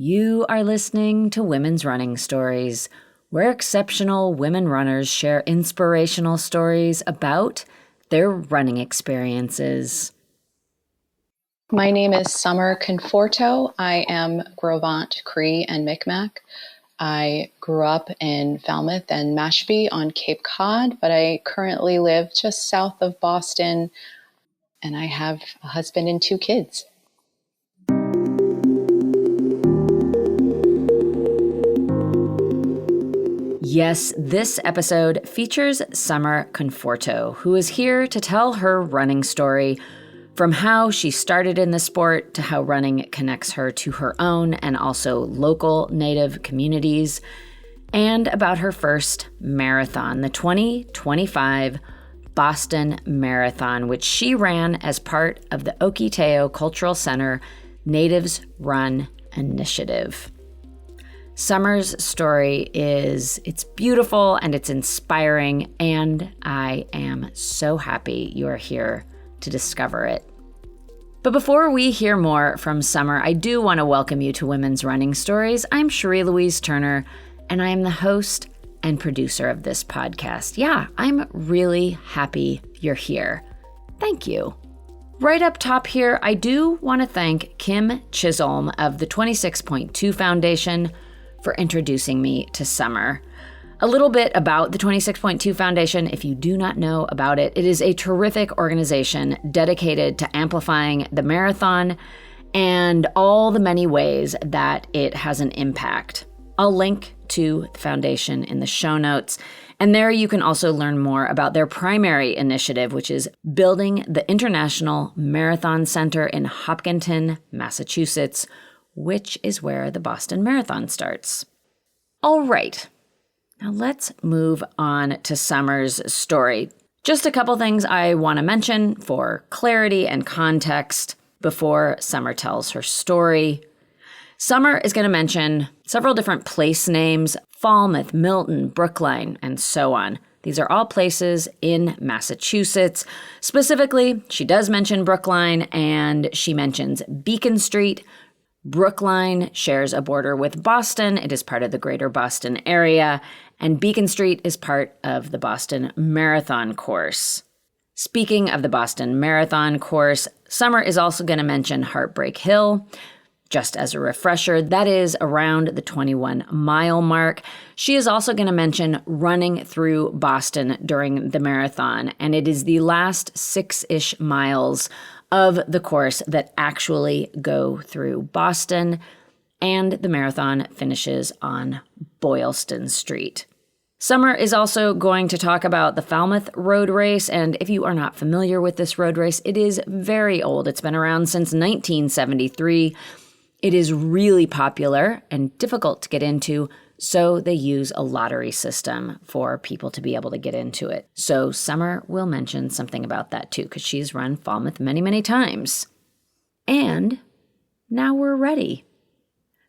You are listening to Women's Running Stories, where exceptional women runners share inspirational stories about their running experiences. My name is Summer Confuorto. I am Gros Ventre, Cree, and Micmac. I grew up in Falmouth and Mashpee on Cape Cod, but I currently live just south of Boston, and I have a husband and 2 kids. Yes, this episode features Summer Confuorto, who is here to tell her running story, from how she started in the sport to how running connects her to her own and also local Native communities, and about her first marathon, the 2025 Boston Marathon, which she ran as part of the Ohketeau Cultural Center Natives Run Initiative. Summer's story it's beautiful and it's inspiring, and I am so happy you are here to discover it. But before we hear more from Summer, I do want to welcome you to Women's Running Stories. I'm Cherie Louise Turner, and I am the host and producer of this podcast. Yeah, I'm really happy you're here. Thank you. Right up top here, I do want to thank Kim Chisholm of the 26.2 Foundation for introducing me to Summer. A little bit about the 26.2 Foundation, if you do not know about it. It is a terrific organization dedicated to amplifying the marathon and all the many ways that it has an impact. I'll link to the foundation in the show notes, and there you can also learn more about their primary initiative, which is building the International Marathon Center in Hopkinton, Massachusetts, which is where the Boston Marathon starts. All right. Now let's move on to Summer's story. Just a couple things I want to mention for clarity and context before Summer tells her story. Summer is going to mention several different place names: Falmouth, Milton, Brookline, and so on. These are all places in Massachusetts. Specifically, she does mention Brookline, and she mentions Beacon Street. Brookline shares a border with Boston. It is part of the greater Boston area, and Beacon Street is part of the Boston Marathon course. Speaking of the Boston Marathon course, Summer is also going to mention Heartbreak Hill. Just as a refresher, that is around the 21-mile mark. She is also going to mention running through Boston during the marathon, and it is the last 6-ish miles of the course that actually go through Boston, and the marathon finishes on Boylston Street. Summer is also going to talk about the Falmouth road race, and if you are not familiar with this road race, it is very old. It's been around since 1973. It is really popular and difficult to get into, so they use a lottery system for people to be able to get into it. So Summer will mention something about that too, because she's run Falmouth many, many times. And now we're ready.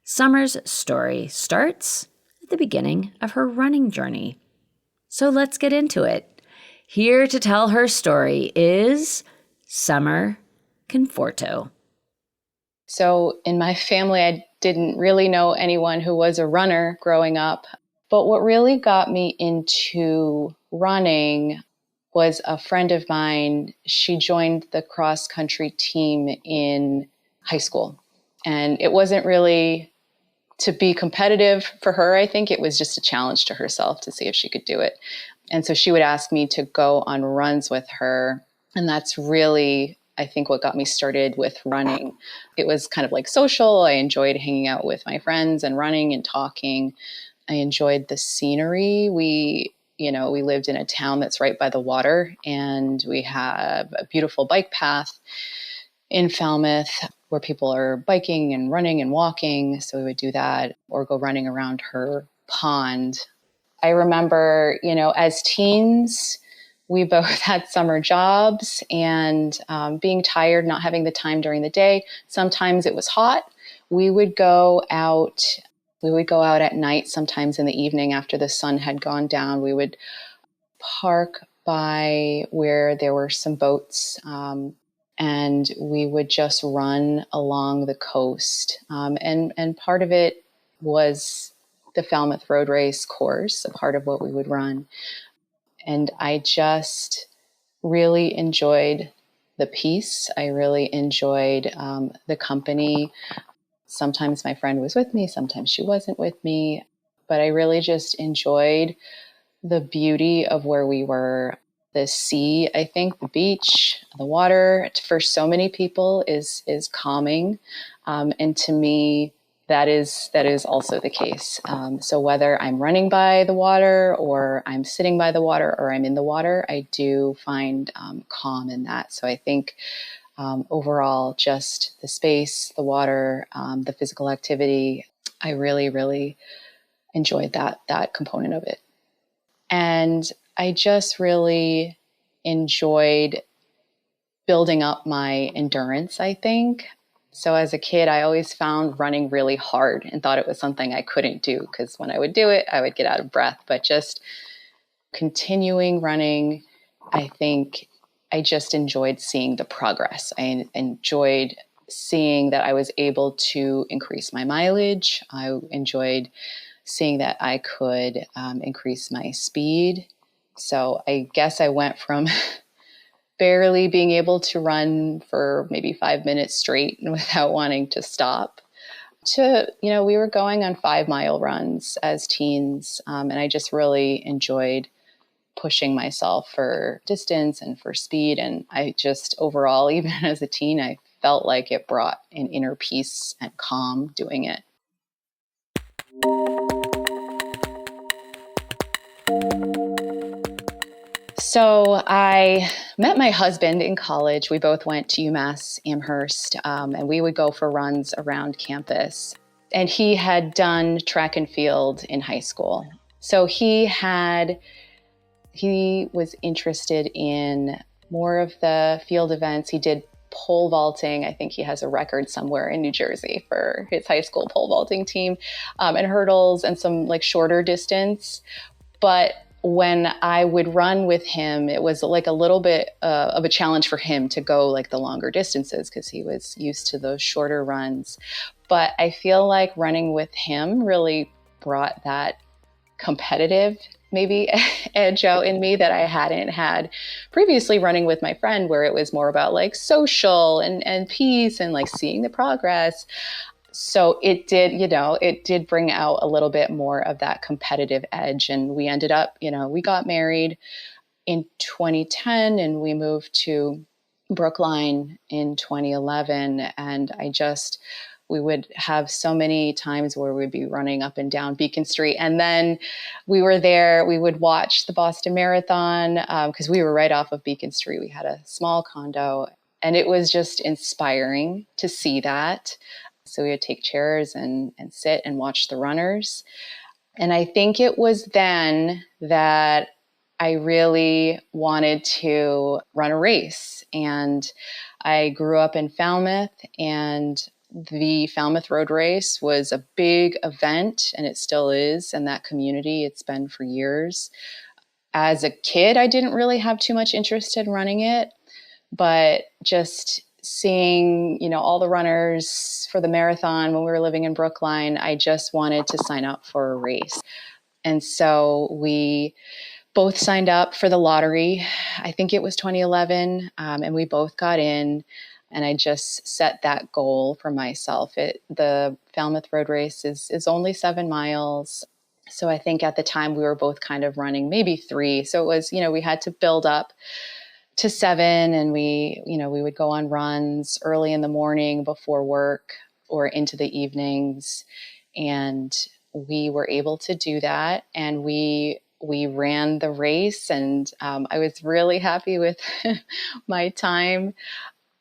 Summer's story starts at the beginning of her running journey. So let's get into it. Here to tell her story is Summer Confuorto. So in my family, I didn't really know anyone who was a runner growing up. But what really got me into running was a friend of mine. She joined the cross-country team in high school. And it wasn't really to be competitive for her, I think. It was just a challenge to herself to see if she could do it. And so she would ask me to go on runs with her. And that's really, I think, what got me started with running. It was kind of like social. I enjoyed hanging out with my friends and running and talking. I enjoyed the scenery. We lived in a town that's right by the water, and we have a beautiful bike path in Falmouth where people are biking and running and walking. So we would do that or go running around her pond. I remember, as teens, we both had summer jobs, and being tired, not having the time during the day. Sometimes it was hot. We would go out at night, sometimes in the evening after the sun had gone down. We would park by where there were some boats and we would just run along the coast. And part of it was the Falmouth Road Race course, a part of what we would run. And I just really enjoyed the peace. I really enjoyed the company. Sometimes my friend was with me, sometimes she wasn't with me, but I really just enjoyed the beauty of where we were. The sea, I think, the beach, the water, for so many people is calming, and to me, that is also the case. So whether I'm running by the water, or I'm sitting by the water, or I'm in the water, I do find calm in that. So I think overall, just the space, the water, the physical activity, I really, really enjoyed that component of it. And I just really enjoyed building up my endurance, I think. So as a kid, I always found running really hard and thought it was something I couldn't do, because when I would do it, I would get out of breath. But just continuing running, I think I just enjoyed seeing the progress. I enjoyed seeing that I was able to increase my mileage. I enjoyed seeing that I could increase my speed. So I guess I went from barely being able to run for maybe 5 minutes straight without wanting to stop to, we were going on 5-mile runs as teens. And I just really enjoyed pushing myself for distance and for speed. And I just overall, even as a teen, I felt like it brought an inner peace and calm doing it. So I met my husband in college. We both went to UMass Amherst, and we would go for runs around campus. And he had done track and field in high school. So he was interested in more of the field events. He did pole vaulting. I think he has a record somewhere in New Jersey for his high school pole vaulting team, and hurdles and some like shorter distance. But when I would run with him, it was like a little bit of a challenge for him to go like the longer distances, because he was used to those shorter runs. But I feel like running with him really brought that competitive maybe edge out in me that I hadn't had previously running with my friend, where it was more about like social and peace and like seeing the progress. So it did bring out a little bit more of that competitive edge. And we ended up, we got married in 2010 and we moved to Brookline in 2011. And we would have so many times where we'd be running up and down Beacon Street. And then we would watch the Boston Marathon, because we were right off of Beacon Street. We had a small condo, and it was just inspiring to see that. So we would take chairs and sit and watch the runners. And I think it was then that I really wanted to run a race. And I grew up in Falmouth, and the Falmouth Road Race was a big event, and it still is in that community. It's been for years. As a kid, I didn't really have too much interest in running it, but just seeing, all the runners for the marathon when we were living in Brookline, I just wanted to sign up for a race. And so we both signed up for the lottery. I think it was 2011, and we both got in. And I just set that goal for myself. The Falmouth Road Race is only 7 miles. So I think at the time we were both kind of running maybe 3. So it was, we had to build up to 7, and we would go on runs early in the morning before work or into the evenings. And we were able to do that. And we ran the race, and I was really happy with my time.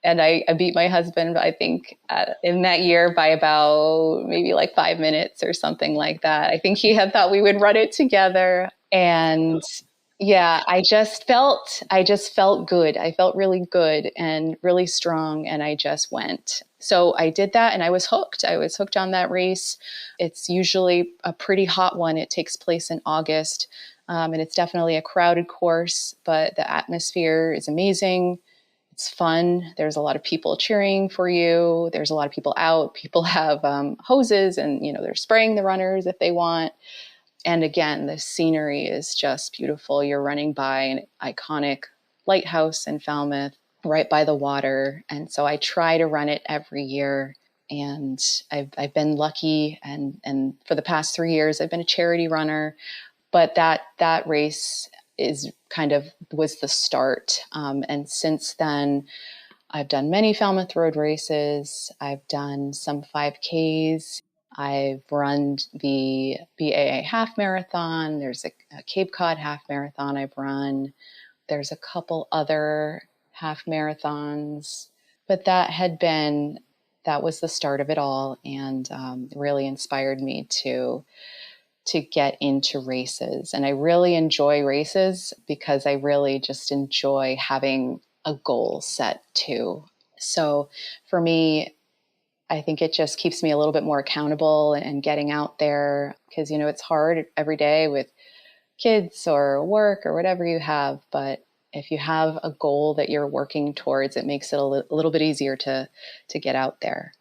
And I beat my husband, I think, in that year by about maybe like 5 minutes or something like that. I think he had thought we would run it together. And yeah, I just felt good. I felt really good and really strong. And I just went. So I did that, and I was hooked. I was hooked on that race. It's usually a pretty hot one. It takes place in August. And it's definitely a crowded course, but the atmosphere is amazing. It's fun. There's a lot of people cheering for you. There's a lot of people out. People have hoses and, they're spraying the runners if they want. And again, the scenery is just beautiful. You're running by an iconic lighthouse in Falmouth, right by the water. And so I try to run it every year. And I've been lucky. And for the past 3 years, I've been a charity runner. But that race was the start. And since then, I've done many Falmouth Road races. I've done some 5Ks. I've run the BAA half marathon. There's a Cape Cod half marathon I've run. There's a couple other half marathons. But that was the start of it all, and really inspired me to get into races. And I really enjoy races because I really just enjoy having a goal set too. So for me, I think it just keeps me a little bit more accountable and getting out there because, it's hard every day with kids or work or whatever you have. But if you have a goal that you're working towards, it makes it a little bit easier to get out there.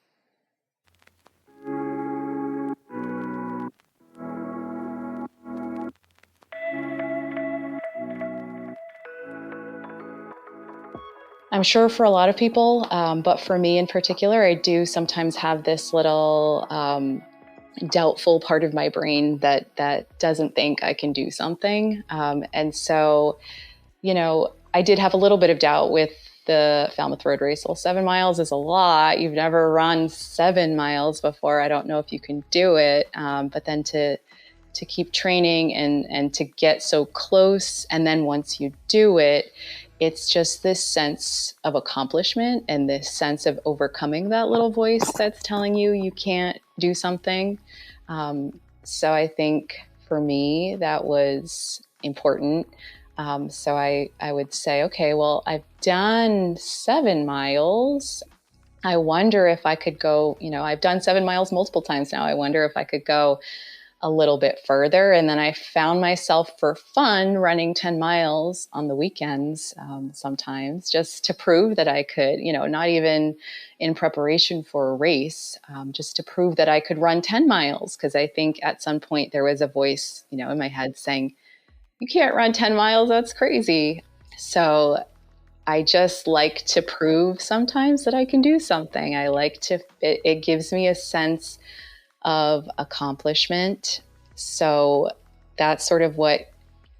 I'm sure for a lot of people, but for me in particular, I do sometimes have this little doubtful part of my brain that doesn't think I can do something. And so, I did have a little bit of doubt with the Falmouth Road Race. Well, 7 miles is a lot. You've never run 7 miles before. I don't know if you can do it. But then to keep training and to get so close. And then once you do it, it's just this sense of accomplishment and this sense of overcoming that little voice that's telling you can't do something. So I think for me, that was important. So I would say, okay, well, I've done 7 miles. I wonder if I could go, I've done 7 miles multiple times now. I wonder if I could go a little bit further. And then I found myself for fun running 10 miles on the weekends sometimes just to prove that I could, not even in preparation for a race, just to prove that I could run 10 miles. Because I think at some point there was a voice, in my head saying, you can't run 10 miles. That's crazy. So I just like to prove sometimes that I can do something. It gives me a sense of accomplishment. So that's sort of what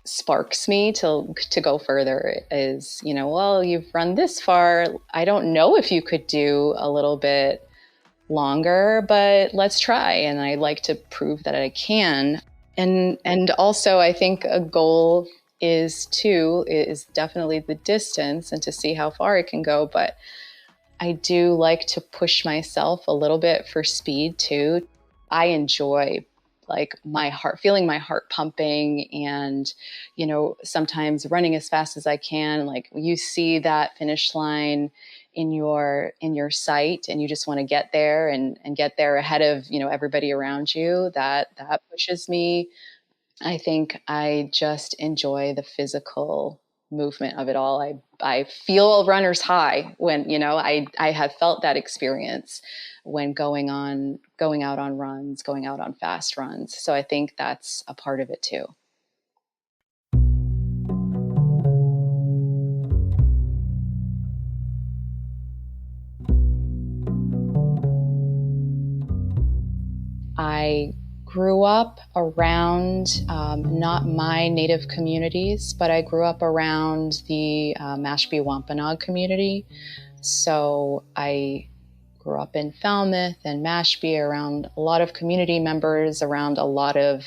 sparks me to go further is, well, you've run this far. I don't know if you could do a little bit longer, but let's try. And I like to prove that I can. And also I think a goal is definitely the distance and to see how far it can go. But I do like to push myself a little bit for speed too. I enjoy feeling my heart pumping and, sometimes running as fast as I can. Like you see that finish line in your sight and you just want to get there and get there ahead of, everybody around you. That pushes me. I think I just enjoy the physical movement of it all. I feel a runner's high when, I have felt that experience when going out on runs, going out on fast runs. So I think that's a part of it too. I grew up around not my native communities, but I grew up around the Mashpee Wampanoag community. So I grew up in Falmouth and Mashpee around a lot of community members, around a lot of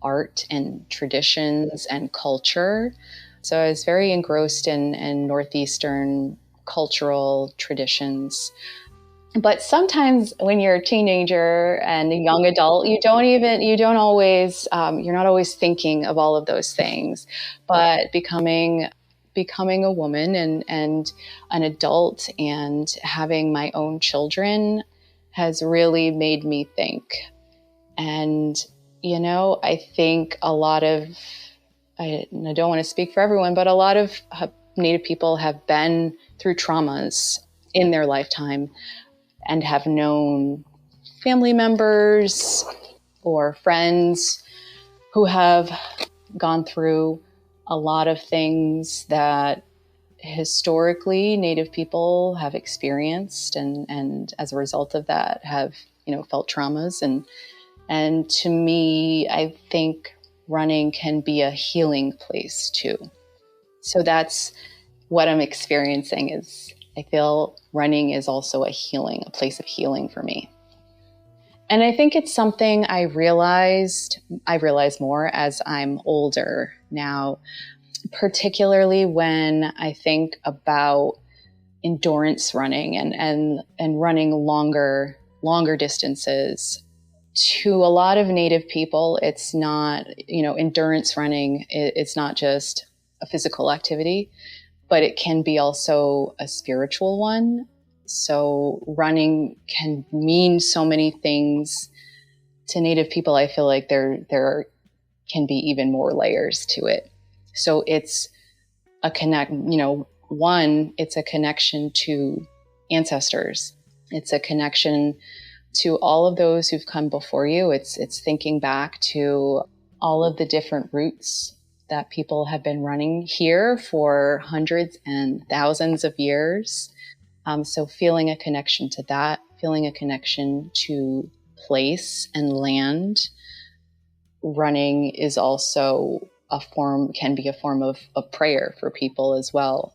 art and traditions and culture. So I was very engrossed in Northeastern cultural traditions. But sometimes when you're a teenager and a young adult, you're not always thinking of all of those things. But becoming a woman and an adult and having my own children has really made me think. And, I think I don't want to speak for everyone, but a lot of Native people have been through traumas in their lifetime and have known family members or friends who have gone through a lot of things that historically Native people have experienced, and as a result of that have, felt traumas. And to me, I think running can be a healing place too. So that's what I'm experiencing. Is I feel running is also a place of healing for me. And I think it's something I realize more as I'm older now, particularly when I think about endurance running and running longer distances. To a lot of Native people, it's not, endurance running, it's not just a physical activity, but it can be also a spiritual one. So running can mean so many things to Native people. I feel like there can be even more layers to it. So it's a it's a connection to ancestors. It's a connection to all of those who've come before you. It's thinking back to all of the different routes that people have been running here for hundreds and thousands of years. So feeling a connection to that, feeling a connection to place and land. Running is also can be a form of prayer for people as well.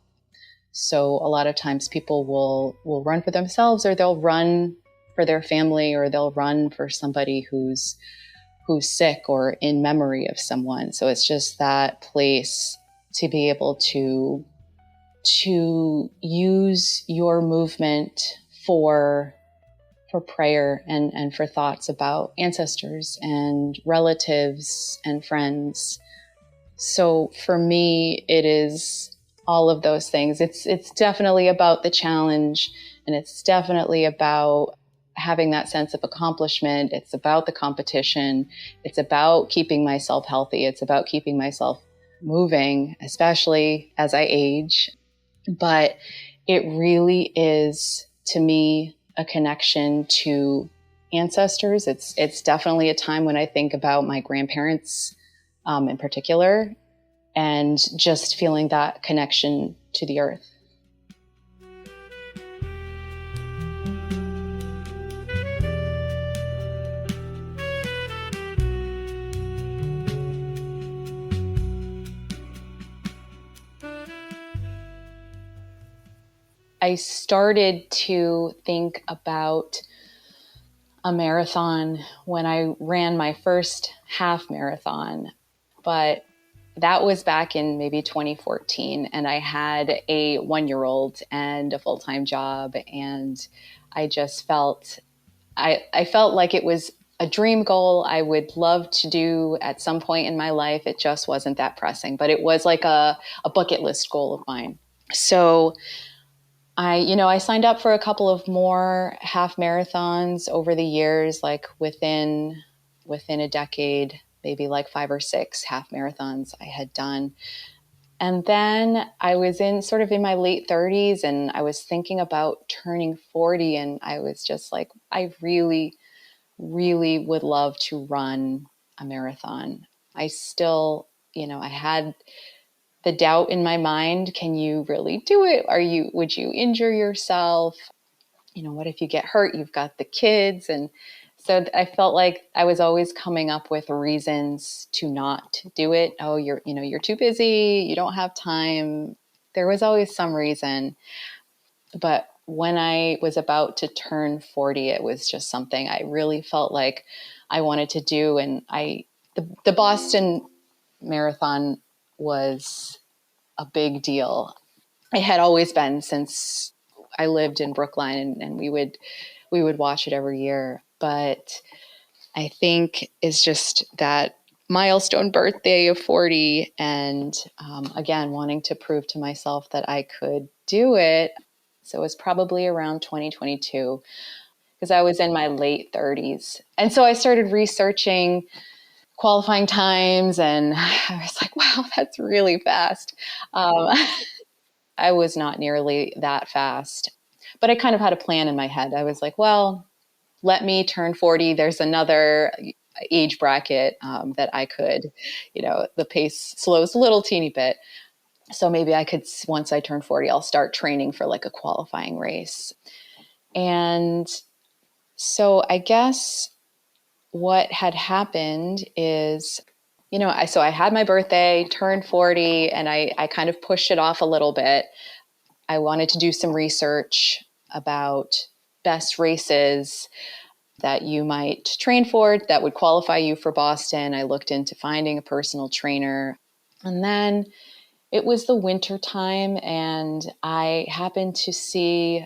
So a lot of times people will run for themselves, or they'll run for their family, or they'll run for somebody who's sick or in memory of someone. So it's just that place to be able to use your movement for prayer and for thoughts about ancestors and relatives and friends. So for me, it is all of those things. It's definitely about the challenge, and it's definitely about having that sense of accomplishment. It's about the competition. It's about keeping myself healthy. It's about keeping myself moving, especially as I age. But it really is, to me, a connection to ancestors. It's definitely a time when I think about my grandparents in particular, and just feeling that connection to the earth. I started to think about a marathon when I ran my first half marathon, but that was back in maybe 2014, and I had a 1-year-old and a full-time job, and I just felt I felt like it was a dream goal I would love to do at some point in my life. It just wasn't that pressing, but it was like a bucket list goal of mine. So I signed up for a couple of more half marathons over the years, like within a decade, maybe like 5 or 6 half marathons I had done. And then I was in my late 30s, and I was thinking about turning 40, and I was just like, I really, really would love to run a marathon. I still, I had the doubt in my mind, can you really do it? Would you injure yourself? What if you get hurt? You've got the kids. And so I felt like I was always coming up with reasons to not do it. Oh, you're too busy. You don't have time. There was always some reason. But when I was about to turn 40, it was just something I really felt like I wanted to do. And the Boston Marathon was a big deal. It had always been since I lived in Brookline, and we would watch it every year. But I think it's just that milestone birthday of 40, and again, wanting to prove to myself that I could do it. So it was probably around 2022, because I was in my late 30s. And so I started researching qualifying times, and I was like, wow, that's really fast. I was not nearly that fast, but I kind of had a plan in my head. I was like, well, let me turn 40. There's another age bracket that I could, the pace slows a little teeny bit. So maybe I could, once I turn 40, I'll start training for like a qualifying race. And so I guess what had happened is, so I had my birthday, turned 40, and I kind of pushed it off a little bit. I wanted to do some research about best races that you might train for that would qualify you for Boston. I looked into finding a personal trainer. And then it was the winter time, and I happened to see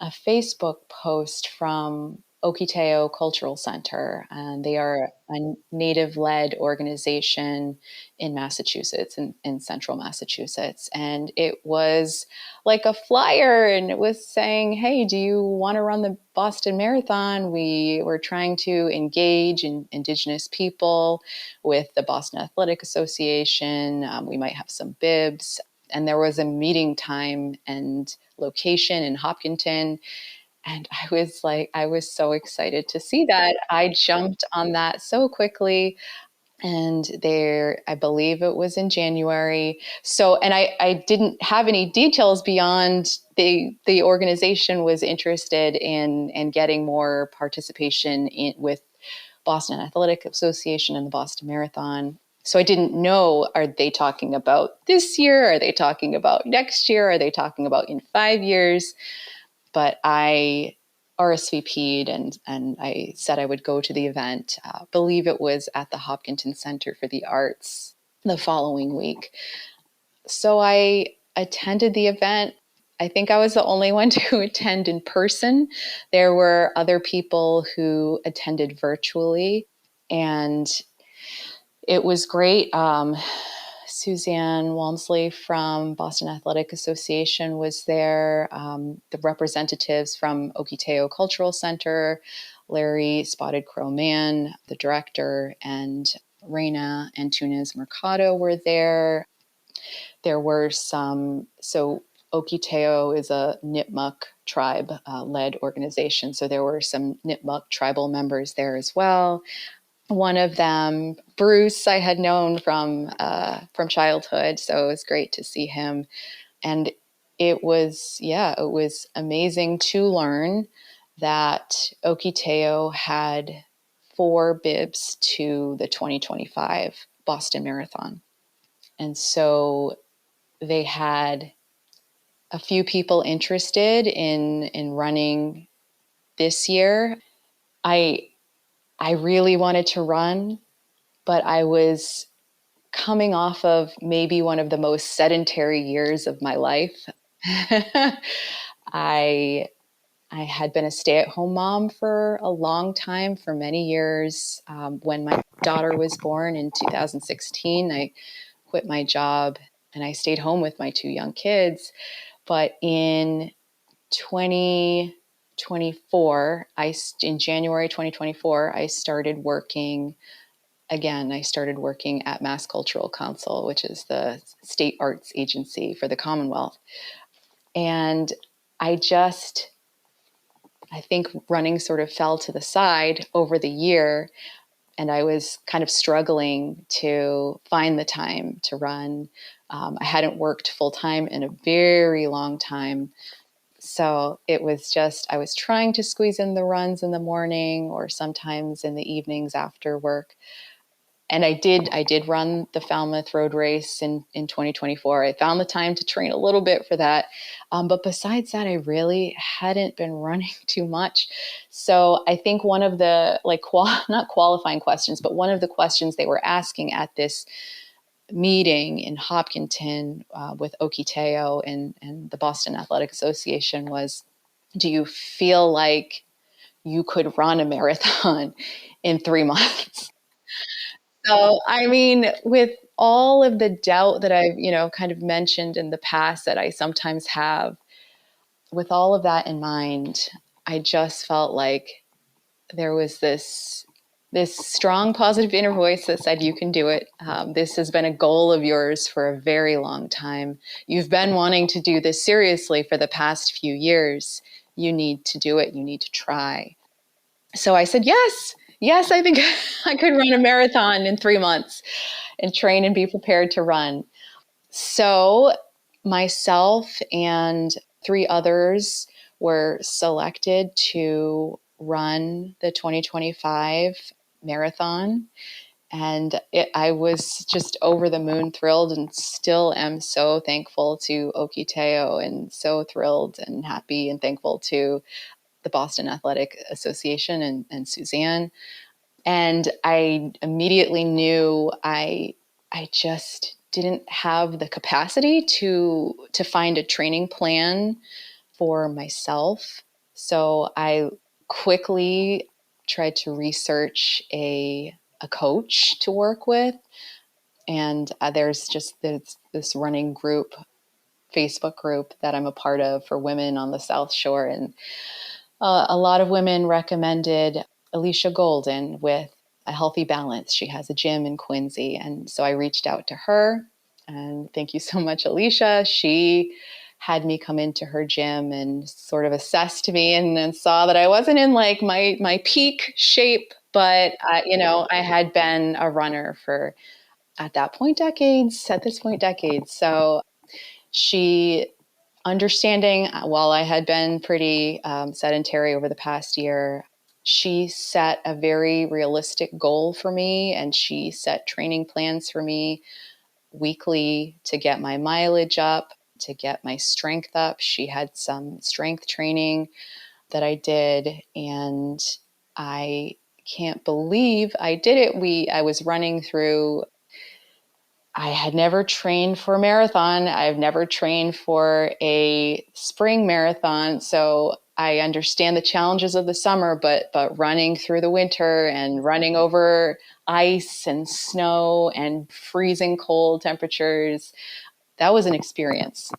a Facebook post from Ohketeau Cultural Center, and they are a native-led organization in Massachusetts, in central Massachusetts. And it was like a flyer, and it was saying, hey, do you want to run the Boston Marathon? We were trying to engage Indigenous people with the Boston Athletic Association. We might have some bibs. And there was a meeting time and location in Hopkinton. And I was so excited to see that. I jumped on that so quickly. And I believe it was in January. So, and I didn't have any details beyond the organization was interested in getting more participation with Boston Athletic Association and the Boston Marathon. So I didn't know, are they talking about this year? Are they talking about next year? Are they talking about in 5 years? But I RSVP'd and I said I would go to the event. I believe it was at the Hopkinton Center for the Arts the following week. So I attended the event. I think I was the only one to attend in person. There were other people who attended virtually, and it was great. Suzanne Walmsley from Boston Athletic Association was there. The representatives from Ohketeau Cultural Center, Larry Spotted Crow Mann, the director, and Reina Antunes Mercado were there. There were so Ohketeau is a Nipmuc tribe led organization. So there were some Nipmuc tribal members there as well. One of them, Bruce, I had known from childhood, so it was great to see him. And it was amazing to learn that Ohketeau had 4 bibs to the 2025 Boston Marathon. And so they had a few people interested in running this year. I really wanted to run, but I was coming off of maybe one of the most sedentary years of my life. I had been a stay-at-home mom for a long time, for many years. When my daughter was born in 2016, I quit my job and I stayed home with my 2 young kids. But in 2024, in January 2024, I started working again. I started working at Mass Cultural Council, which is the state arts agency for the Commonwealth. And I think running sort of fell to the side over the year. And I was kind of struggling to find the time to run. I hadn't worked full time in a very long time. So it was I was trying to squeeze in the runs in the morning or sometimes in the evenings after work. And I did run the Falmouth road race in 2024. I found the time to train a little bit for that. But besides that, I really hadn't been running too much. So I think one of the not qualifying questions, but one of the questions they were asking at this meeting in Hopkinton with Ohketeau and the Boston Athletic Association was, do you feel like you could run a marathon in 3 months? So, I mean, with all of the doubt that I've, kind of mentioned in the past that I sometimes have, with all of that in mind, I just felt like there was this this strong positive inner voice that said, you can do it. This has been a goal of yours for a very long time. You've been wanting to do this seriously for the past few years. You need to do it. You need to try. So I said, yes, I think I could run a marathon in 3 months and train and be prepared to run. So myself and 3 others were selected to run the 2025 marathon. And I was just over the moon thrilled, and still am so thankful to Ohketeau, and so thrilled and happy and thankful to the Boston Athletic Association and Suzanne. And I immediately knew I just didn't have the capacity to find a training plan for myself. So I quickly tried to research a coach to work with. And there's this running group, Facebook group that I'm a part of for women on the South Shore. And a lot of women recommended Alicia Golden with A Healthy Balance. She has a gym in Quincy. And so I reached out to her. And thank you so much, Alicia. She had me come into her gym and sort of assessed me, and saw that I wasn't in like my peak shape, but I had been a runner for at this point decades. So she, understanding while I had been pretty sedentary over the past year, she set a very realistic goal for me, and she set training plans for me weekly to get my mileage up, to get my strength up. She had some strength training that I did, and I can't believe I did it. I was running through, I had never trained for a marathon. I've never trained for a spring marathon. So I understand the challenges of the summer, but running through the winter and running over ice and snow and freezing cold temperatures, that was an experience.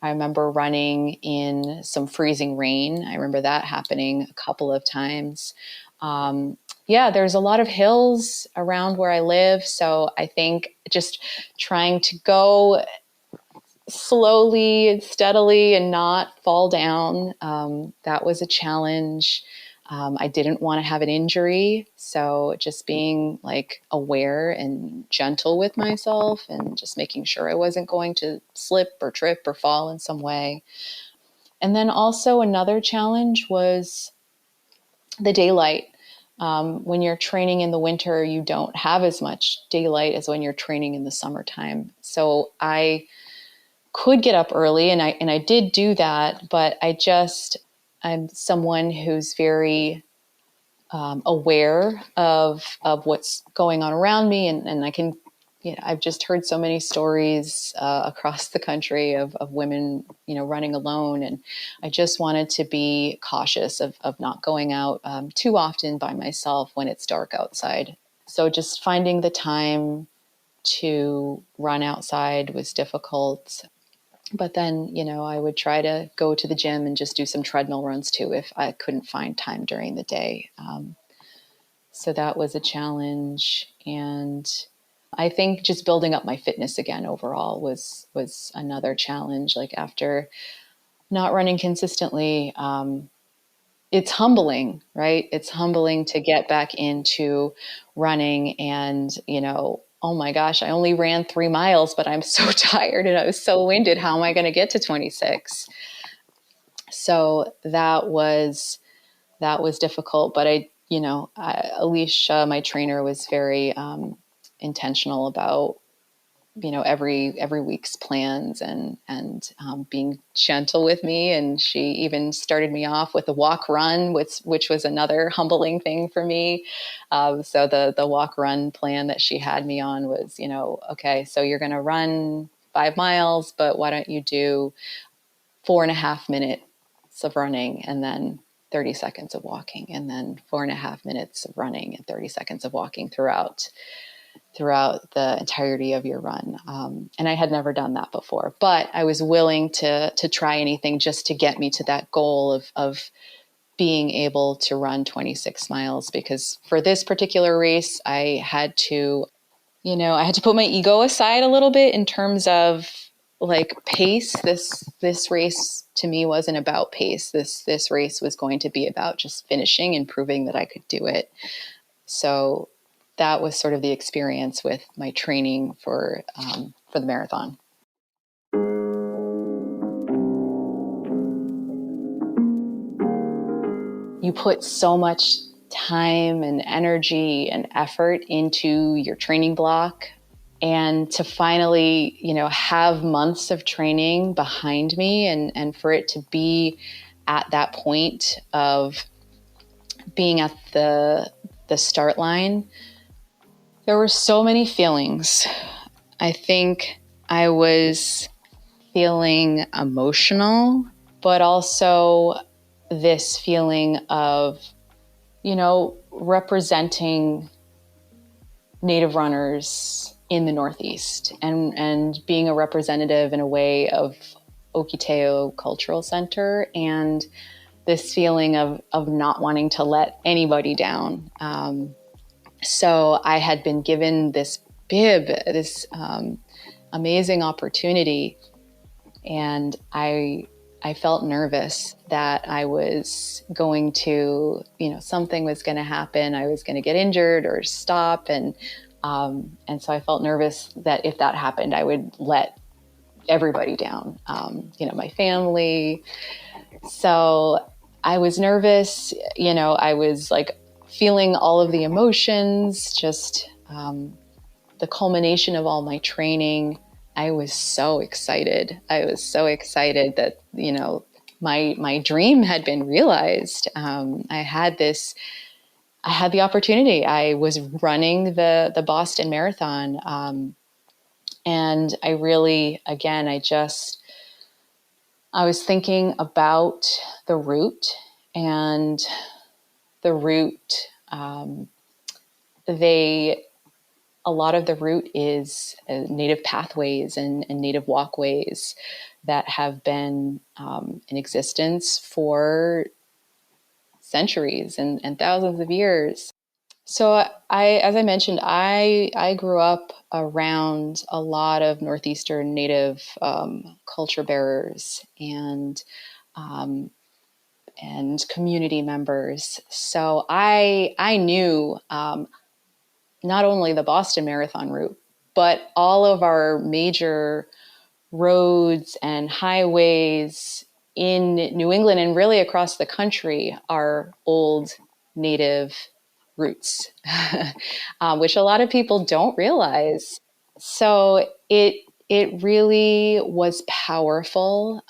I remember running in some freezing rain. I remember that happening a couple of times. There's a lot of hills around where I live. So I think just trying to go slowly and steadily and not fall down, that was a challenge. I didn't want to have an injury. So just being like aware and gentle with myself, and just making sure I wasn't going to slip or trip or fall in some way. And then also another challenge was the daylight. When you're training in the winter, you don't have as much daylight as when you're training in the summertime. So I could get up early, and I did do that, but I'm someone who's very aware of what's going on around me, and I can, I've just heard so many stories across the country of women, running alone, and I just wanted to be cautious of not going out too often by myself when it's dark outside. So just finding the time to run outside was difficult. But then, I would try to go to the gym and just do some treadmill runs too if I couldn't find time during the day. So that was a challenge. And I think just building up my fitness again overall was another challenge. Like after not running consistently, it's humbling, right? It's humbling to get back into running and, oh my gosh, I only ran 3 miles, but I'm so tired and I was so winded. How am I going to get to 26? So that was difficult, but Alicia, my trainer, was very intentional about every week's plans and being gentle with me. And she even started me off with a walk run, which was another humbling thing for me. So the walk run plan that she had me on was, okay, so you're going to run 5 miles, but why don't you do 4.5 minutes of running and then 30 seconds of walking, and then 4.5 minutes of running and 30 seconds of walking throughout the entirety of your run. And I had never done that before, but I was willing to try anything just to get me to that goal of being able to run 26 miles, because for this particular race, I had to put my ego aside a little bit in terms of like pace. This race to me wasn't about pace. This race was going to be about just finishing and proving that I could do it. So that was sort of the experience with my training for the marathon. You put so much time and energy and effort into your training block, and to finally, have months of training behind me, and for it to be at that point of being at the start line, there were so many feelings. I think I was feeling emotional, but also this feeling of, representing Native runners in the Northeast, and being a representative in a way of Ohketeau Cultural Center, and this feeling of not wanting to let anybody down. So I had been given this bib, this amazing opportunity, and I felt nervous that I was going to, something was going to happen. I was going to get injured or stop. And so I felt nervous that if that happened, I would let everybody down, my family. So I was nervous, I was like feeling all of the emotions, just the culmination of all my training. I was so excited. I was so excited that, my dream had been realized. I had the opportunity. I was running the Boston Marathon. And I really, again, I was thinking about the route, and the route, a lot of the route is native pathways and native walkways that have been in existence for centuries and thousands of years. So as I mentioned, I grew up around a lot of Northeastern Native culture bearers and community members. So I knew not only the Boston Marathon route, but all of our major roads and highways in New England and really across the country are old Native routes, which a lot of people don't realize. So it really was powerful.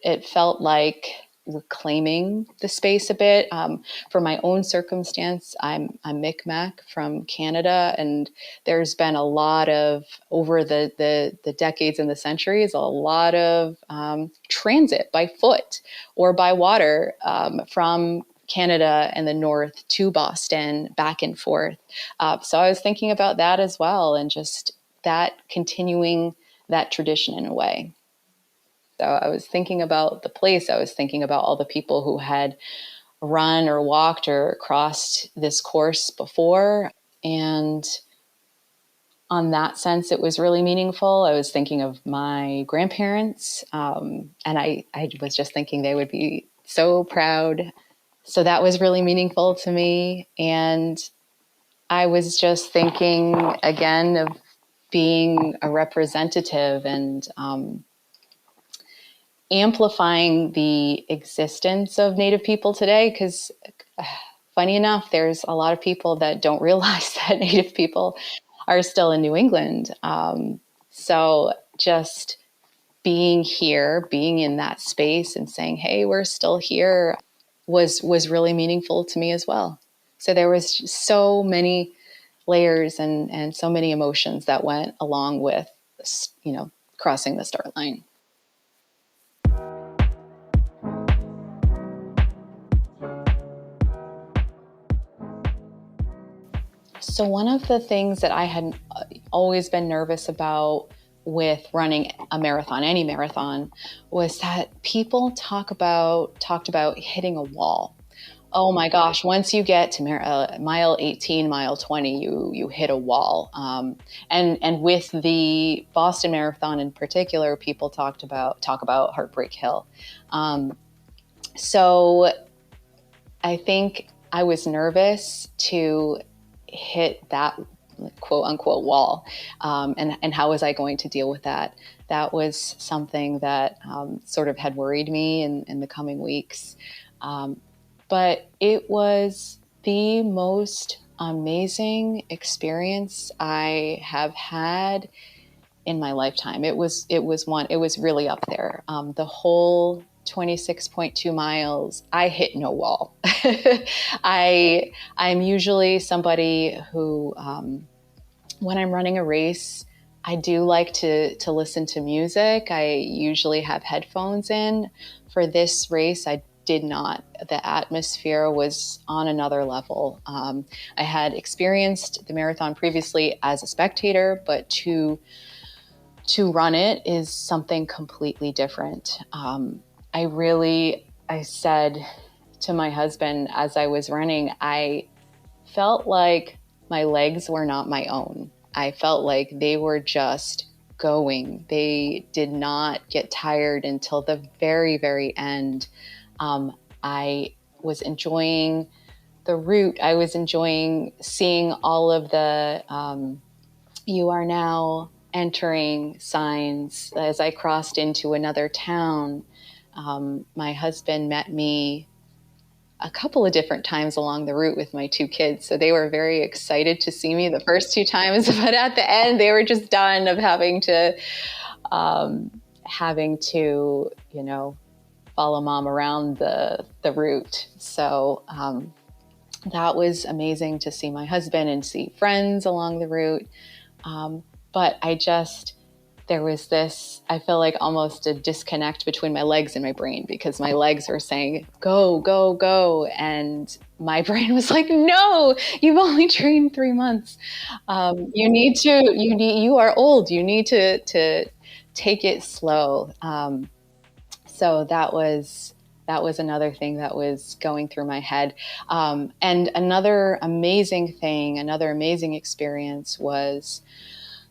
It felt like reclaiming the space a bit. For my own circumstance, I'm Mi'kmaq from Canada, and there's been a lot of, over the decades and the centuries, a lot of transit by foot or by water from Canada and the north to Boston, back and forth. So I was thinking about that as well, and just that continuing that tradition in a way. So I was thinking about the place. I was thinking about all the people who had run or walked or crossed this course before. And on that sense, it was really meaningful. I was thinking of my grandparents, and I was just thinking they would be so proud. So that was really meaningful to me. And I was just thinking again of being a representative and amplifying the existence of Native people today, because funny enough, there's a lot of people that don't realize that Native people are still in New England. So just being here, being in that space and saying, hey, we're still here was really meaningful to me as well. So there was just so many layers and so many emotions that went along with, crossing the start line. So one of the things that I had always been nervous about with running a marathon, any marathon, was that people talked about hitting a wall. Oh my gosh, once you get to mile 18, mile 20, you hit a wall. And with the Boston Marathon in particular, people talk about Heartbreak Hill. So I think I was nervous to hit that quote unquote wall. And how was I going to deal with that? That was something that sort of had worried me in the coming weeks. But it was the most amazing experience I have had in my lifetime. It was really up there. The whole 26.2 miles, I hit no wall. I'm usually somebody who, when I'm running a race, I do like to listen to music. I usually have headphones in. For this race, I did not. The atmosphere was on another level. I had experienced the marathon previously as a spectator, but to run it is something completely different. I said to my husband as I was running, I felt like my legs were not my own. I felt like they were just going. They did not get tired until the very, very end. I was enjoying the route. I was enjoying seeing all of the "you are now entering" signs as I crossed into another town. My husband met me a couple of different times along the route with my two kids. So they were very excited to see me the first two times, but at the end they were just done of having to, follow mom around the route. So that was amazing to see my husband and see friends along the route. But there was this, I feel like almost a disconnect between my legs and my brain, because my legs were saying, go, go, go. And my brain was like, no, you've only trained 3 months. You are old. You need to take it slow. So that was another thing that was going through my head. And another amazing experience was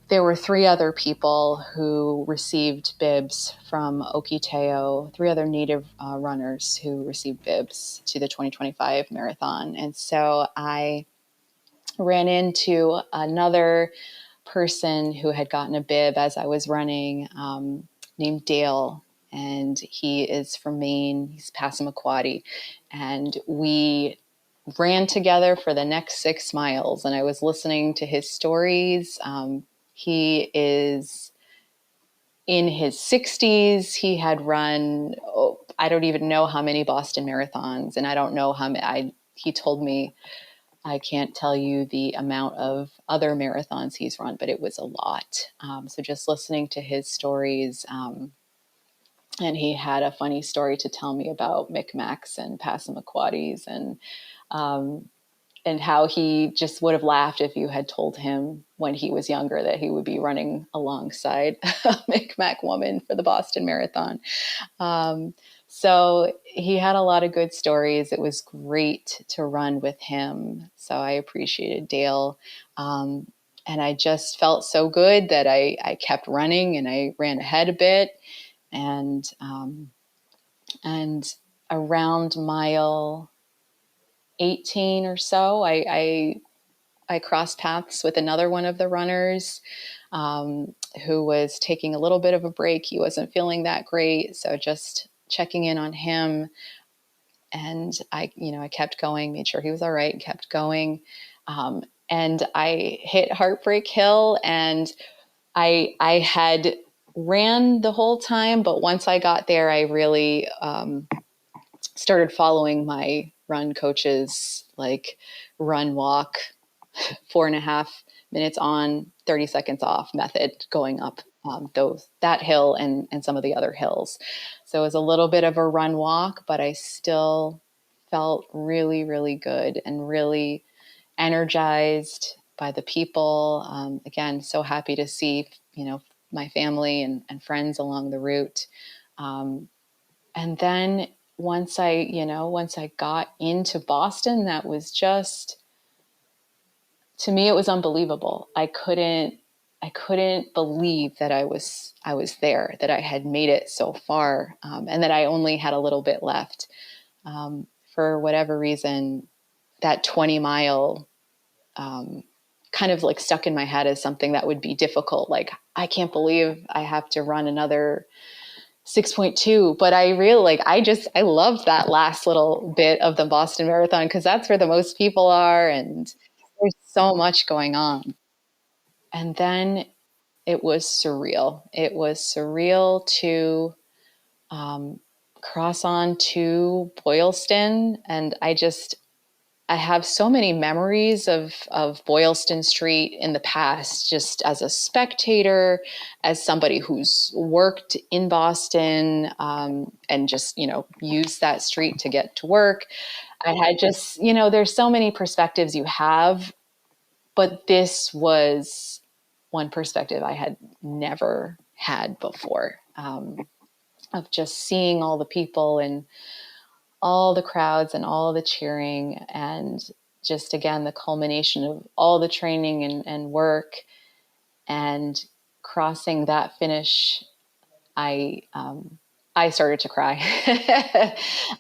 there were 3 other people who received bibs from Ohketeau, 3 other Native runners who received bibs to the 2025 marathon. And so I ran into another person who had gotten a bib as I was running, named Dale. And he is from Maine. He's Passamaquoddy. And we ran together for the next 6 miles. And I was listening to his stories. He is in his 60s. He had run, I don't even know how many Boston marathons. And I don't know how many, he told me, I can't tell you the amount of other marathons he's run, but it was a lot. So just listening to his stories, and he had a funny story to tell me about Micmacs and Passamaquoddies, and how he just would have laughed if you had told him when he was younger that he would be running alongside a Micmac woman for the Boston Marathon. So he had a lot of good stories. It was great to run with him. So I appreciated Dale. And I just felt so good that I kept running, and I ran ahead a bit. And around mile 18 or so, I crossed paths with another one of the runners, who was taking a little bit of a break. He wasn't feeling that great. So just checking in on him. And I kept going, made sure he was all right, and kept going. And I hit Heartbreak Hill, and I had ran the whole time, but once I got there, I really started following my run coach's run walk 4.5 minutes on, 30 seconds off method, going up that hill and some of the other hills. So it was a little bit of a run walk, but I still felt really, really good and really energized by the people. Again, so happy to see, my family and friends along the route. And then once I got into Boston, that was just, to me, it was unbelievable. I couldn't believe that I was there, that I had made it so far, and that I only had a little bit left. For whatever reason, that 20-mile kind of like stuck in my head as something that would be difficult. Like, I can't believe I have to run another 6.2. But I really I love that last little bit of the Boston Marathon, because that's where the most people are and there's so much going on. And then it was surreal. It was surreal to cross on to Boylston. And I have so many memories of Boylston Street in the past, just as a spectator, as somebody who's worked in Boston, and just, used that street to get to work. I had just, there's so many perspectives you have, but this was one perspective I had never had before, of just seeing all the people and all the crowds and all the cheering, and just, again, the culmination of all the training and work, and crossing that finish. I started to cry.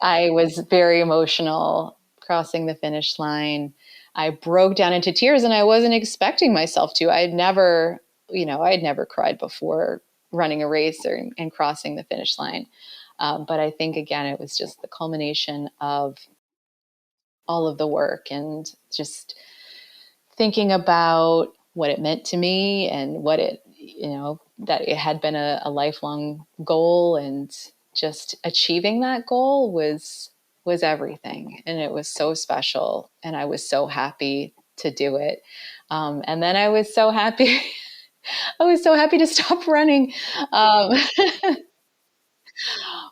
I was very emotional crossing the finish line. I broke down into tears, and I wasn't expecting myself to. I had never cried before running a race and crossing the finish line. But I think, again, it was just the culmination of all of the work, and just thinking about what it meant to me, and what that it had been a lifelong goal, and just achieving that goal was everything. And it was so special, and I was so happy to do it. And then I was so happy. I was so happy to stop running.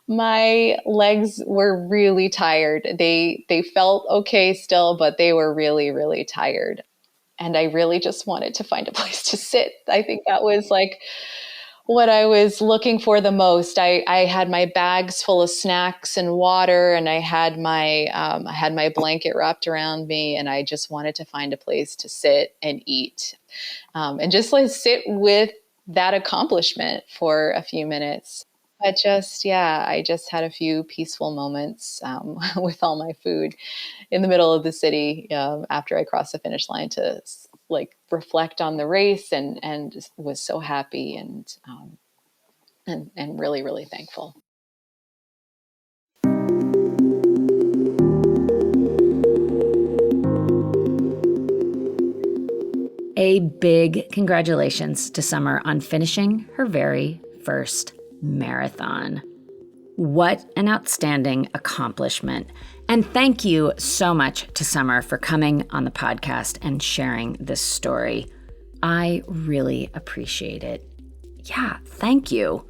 My legs were really tired. They felt okay still, but they were really, really tired. And I really just wanted to find a place to sit. I think that was like what I was looking for the most. I had my bags full of snacks and water, and I had my blanket wrapped around me, and I just wanted to find a place to sit and eat, and just like sit with that accomplishment for a few minutes. But I just had a few peaceful moments, with all my food in the middle of the city, after I crossed the finish line, to like reflect on the race, and just was so happy, and really, really thankful. A big congratulations to Summer on finishing her very first marathon. What an outstanding accomplishment. And thank you so much to Summer for coming on the podcast and sharing this story. I really appreciate it. Yeah, thank you.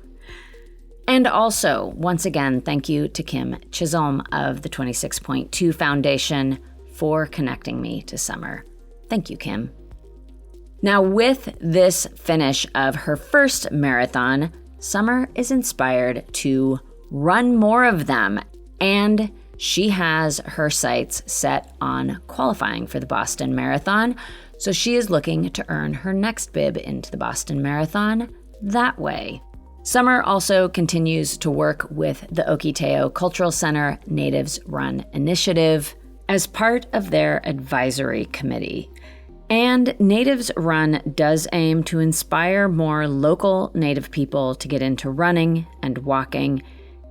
And also, once again, thank you to Kim Chisholm of the 26.2 Foundation for connecting me to Summer. Thank you, Kim. Now, with this finish of her first marathon, Summer is inspired to run more of them, and she has her sights set on qualifying for the Boston Marathon, so she is looking to earn her next bib into the Boston Marathon that way. Summer also continues to work with the Ohketeau Cultural Center Natives Run Initiative as part of their advisory committee. And Natives Run does aim to inspire more local Native people to get into running and walking,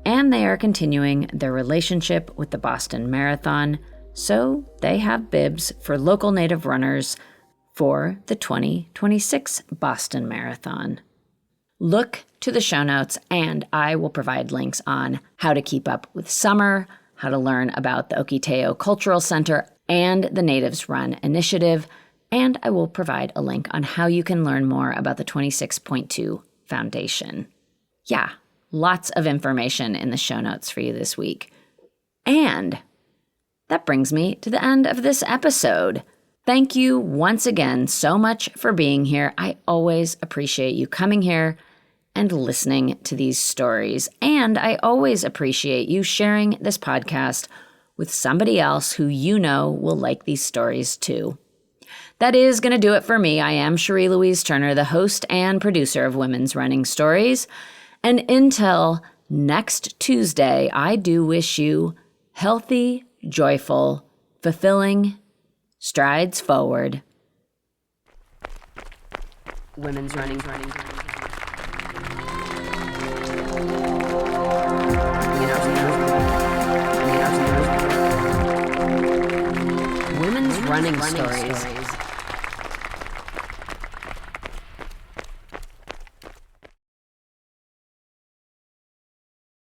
and they are continuing their relationship with the Boston Marathon, so they have bibs for local Native runners for the 2026 Boston Marathon. Look to the show notes, and I will provide links on how to keep up with Summer, how to learn about the Ohketeau Cultural Center and the Natives Run Initiative, and I will provide a link on how you can learn more about the 26.2 Foundation. Yeah, lots of information in the show notes for you this week. And that brings me to the end of this episode. Thank you once again so much for being here. I always appreciate you coming here and listening to these stories. And I always appreciate you sharing this podcast with somebody else who you know will like these stories too. That is going to do it for me. I am Cherie Louise Turner, the host and producer of Women's Running Stories. And until next Tuesday, I do wish you healthy, joyful, fulfilling strides forward. Women's Running. Women's Running Stories.